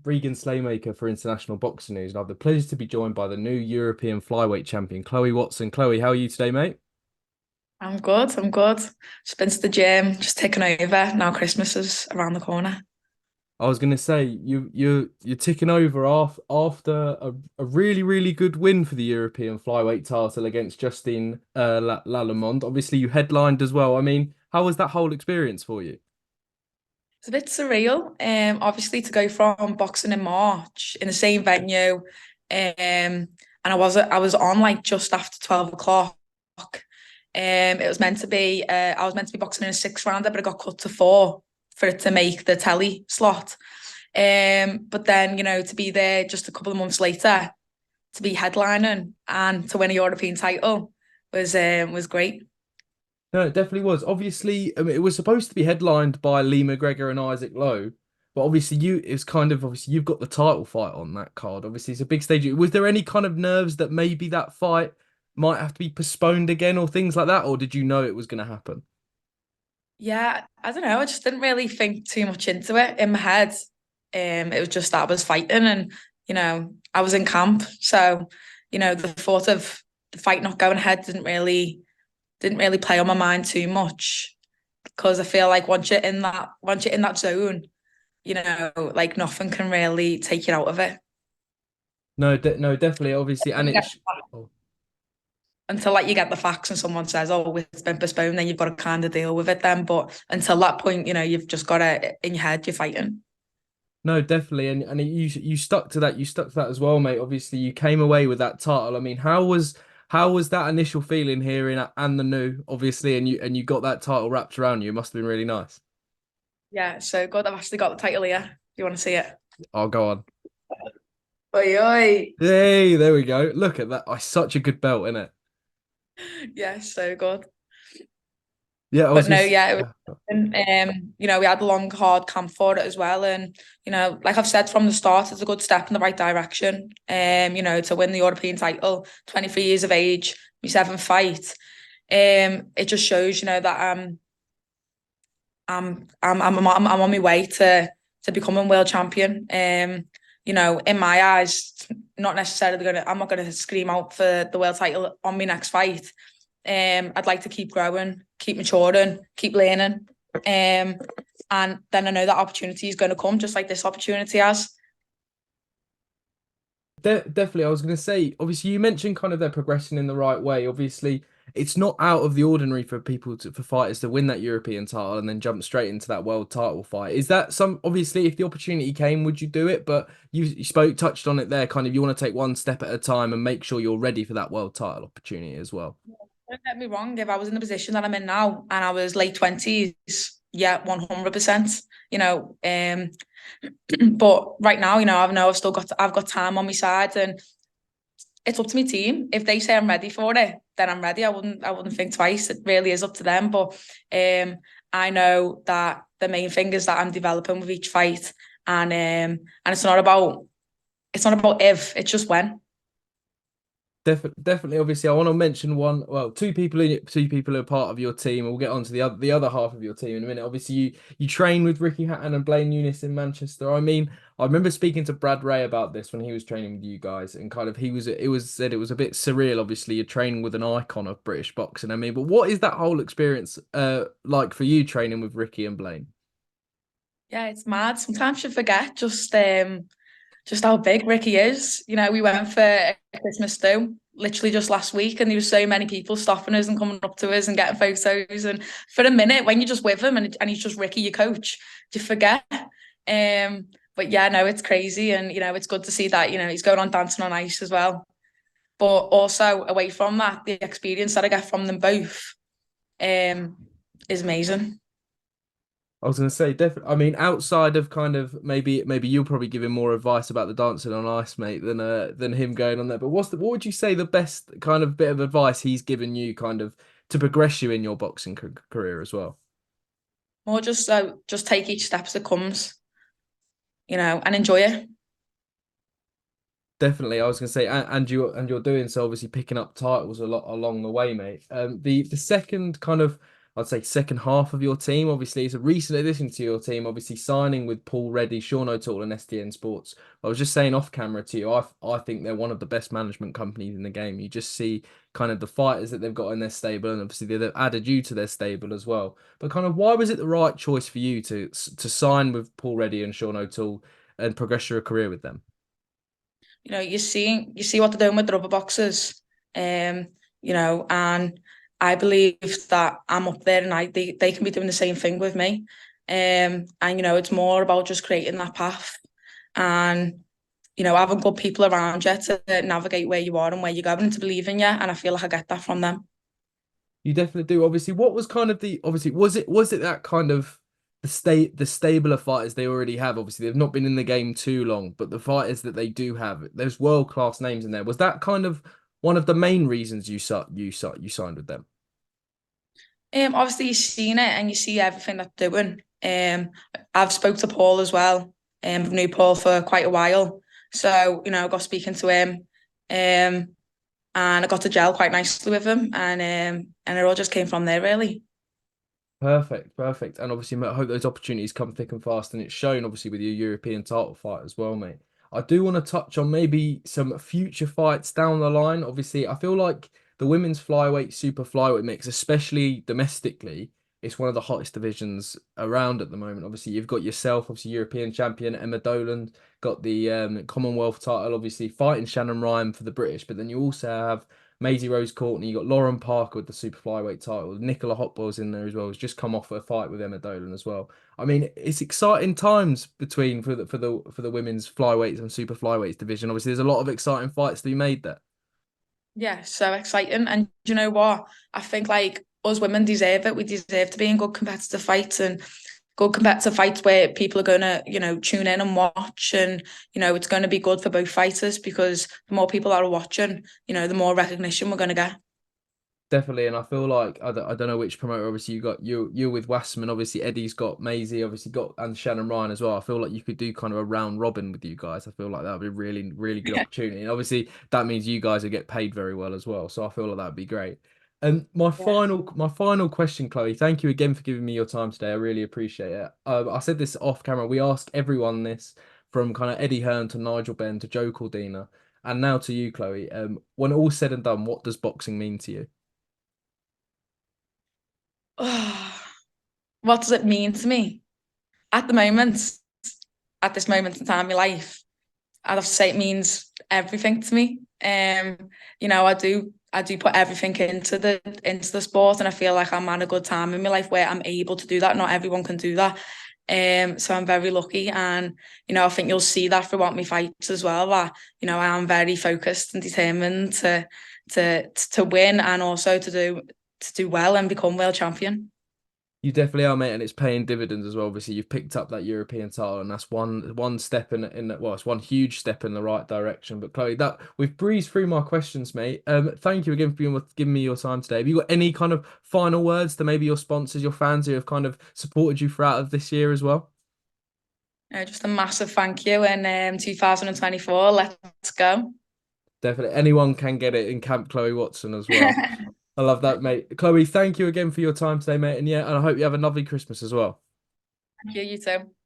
Regan Slaymaker for International Boxing News, and I have the pleasure to be joined by the new European Flyweight champion, Chloe Watson. Chloe, how are you today, mate? I'm good. I'm good. Just been to the gym, just taking over. Now Christmas is around the corner. I was going to say you're ticking over after a really good win for the European Flyweight title against Justine Lalemond. Obviously, you headlined as well. I mean, how was that whole experience for you? It's a bit surreal. Obviously to go from boxing in March in the same venue, and I was on like just after 12 o'clock. It was meant to be I was meant to be boxing in a six rounder, but it got cut to four for it to make the telly slot. But then to be there just a couple of months later to be headlining and to win a European title was great. No, it definitely was. Obviously, I mean, it was supposed to be headlined by Lee McGregor and Isaac Lowe, but obviously it's kind of obviously you've got the title fight on that card. Obviously, it's a big stage. Was there any kind of nerves that maybe that fight might have to be postponed again or things like that, or did you know it was going to happen? Yeah, I don't know. I just didn't really think too much into it in my head. It was just that I was fighting and, I was in camp. So, the thought of the fight not going ahead didn't really play on my mind too much because I feel like once you're in that zone, like nothing can really take you out of it. No, no, definitely, obviously, and Yeah. it's. Oh. Until like you get the facts and someone says, "Oh, it's been postponed," then you've got to kind of deal with it then. But until that point, you've just got to in your head, you're fighting. No, definitely, and you stuck to that. You stuck to that as well, mate. Obviously, you came away with that title. I mean, how was that initial feeling hearing and the new, obviously, and you got that title wrapped around you? It must have been really nice. Yeah, so good. I've actually got the title here. Do you want to see it? Oh, go on. Oi, oi. Hey, there we go. Look at that. Oh, such a good belt, isn't it? Yeah, so good. Yeah, I was But gonna. no, yeah, it was. Yeah. We had a long, hard camp for it as well, and like I've said from the start, it's a good step in the right direction. To win the European title, 23 years of age, my seventh fight. It just shows, that I'm on my way to becoming world champion. In my eyes, not necessarily I'm not gonna scream out for the world title on my next fight. I'd like to keep growing, keep maturing, keep learning. And then I know that opportunity is going to come, just like this opportunity has. Definitely, I was going to say, obviously, you mentioned kind of they're progressing in the right way. Obviously, it's not out of the ordinary for for fighters to win that European title and then jump straight into that world title fight. Is that obviously, if the opportunity came, would you do it? But you touched on it there, kind of, you want to take one step at a time and make sure you're ready for that world title opportunity as well. Don't get me wrong, if I was in the position that I'm in now and I was late 20s, yeah, 100%, you know. But right now, I know I've got time on my side and it's up to my team. If they say I'm ready for it, then I'm ready. I wouldn't think twice. It really is up to them. But I know that the main thing is that I'm developing with each fight, and it's not about if, it's just when. Definitely, obviously, I want to mention two people who are part of your team, and we'll get on to the other half of your team in a minute. Obviously, you train with Ricky Hatton and Blaine Eunice in Manchester. I mean, I remember speaking to Brad Ray about this when he was training with you guys, and kind of it was a bit surreal. Obviously, you're training with an icon of British boxing. I mean, but what is that whole experience like for you training with Ricky and Blaine? Yeah, it's mad. Sometimes you forget just how big Ricky is. We went for a Christmas do literally just last week, and there was so many people stopping us and coming up to us and getting photos. And for a minute, when you're just with him and he's just Ricky, your coach, you forget. But yeah, no, it's crazy, and it's good to see that he's going on dancing on ice as well. But also away from that, the experience that I get from them both um is amazing. I was going to say, definitely. I mean, outside of kind of maybe you'll probably give him more advice about the dancing on ice, mate, than him going on there. But what would you say the best kind of bit of advice he's given you, kind of to progress you in your boxing career as well? More just so just take each step as it comes, and enjoy it. Definitely, I was going to say, and you're doing so, obviously picking up titles a lot along the way, mate. The second kind of, I'd say second half of your team. Obviously, it's a recent addition to your team. Obviously, signing with Paul Reddy, Sean O'Toole, and STN Sports. I was just saying off camera to you, I think they're one of the best management companies in the game. You just see kind of the fighters that they've got in their stable, and obviously they've added you to their stable as well. But kind of why was it the right choice for you to sign with Paul Reddy and Sean O'Toole and progress your career with them? You see what they're doing with the rubber boxes, um, and I believe that I'm up there and they can be doing the same thing with me. And it's more about just creating that path and having good people around you to navigate where you are and where you're going and to believe in you. And I feel like I get that from them. You definitely do. Obviously, what was kind of the obviously was it that kind of the stabler fighters they already have? Obviously, they've not been in the game too long, but the fighters that they do have, there's world class names in there. Was that kind of one of the main reasons you signed with them? Obviously you've seen it and you see everything that they're doing. I've spoke to Paul as well. I've knew Paul for quite a while. So, I got speaking to him. Um, and I got to gel quite nicely with him and it all just came from there really. Perfect, perfect. And obviously, mate, I hope those opportunities come thick and fast. And it's shown, obviously, with your European title fight as well, mate. I do want to touch on maybe some future fights down the line. Obviously, I feel like the women's flyweight, super flyweight mix, especially domestically, it's one of the hottest divisions around at the moment. Obviously, you've got yourself, obviously, European champion Emma Dolan, got the Commonwealth title, obviously, fighting Shannon Ryan for the British. But then you also have Maisie Rose Courtney, you got Lauren Parker with the super flyweight title. Nicola Hotboy's in there as well. Who's just come off a fight with Emma Dolan as well. I mean, it's exciting times between for the women's flyweights and super flyweights division. Obviously, there's a lot of exciting fights to be made there. Yeah, so exciting. And you know what? I think like us women deserve it. We deserve to be in good competitive fights and good competitive fights where people are gonna, tune in and watch and, it's gonna be good for both fighters because the more people that are watching, the more recognition we're gonna get. Definitely, and I feel like I don't know which promoter. Obviously, you're with Wasserman. Obviously, Eddie's got Maisie. Obviously, got and Shannon Ryan as well. I feel like you could do kind of a round robin with you guys. I feel like that would be a really really good opportunity. And obviously, that means you guys will get paid very well as well. So I feel like that'd be great. And Yeah. my final question, Chloe. Thank you again for giving me your time today. I really appreciate it. I said this off camera. We ask everyone this, from kind of Eddie Hearn to Nigel Benn to Joe Cordina, and now to you, Chloe. When all's said and done, what does boxing mean to you? What does it mean to me? At the moment, at this moment in time in my life, I'd have to say it means everything to me. I do put everything into the sport, and I feel like I'm at a good time in my life where I'm able to do that. Not everyone can do that. So I'm very lucky, and I think you'll see that throughout my fights as well. That I am very focused and determined to win, and also to do well and become world champion. You definitely are, mate, and it's paying dividends as well. Obviously, you've picked up that European title, and that's one step well, it's one huge step in the right direction. But Chloe, that we've breezed through my questions, mate. Thank you again for giving me your time today. Have you got any kind of final words to maybe your sponsors, your fans who have kind of supported you throughout of this year as well? Just a massive thank you in 2024. Let's go. Definitely, anyone can get it in Camp Chloe Watson as well. I love that, mate. Chloe, thank you again for your time today, mate. And yeah, and I hope you have a lovely Christmas as well. Thank you, you too.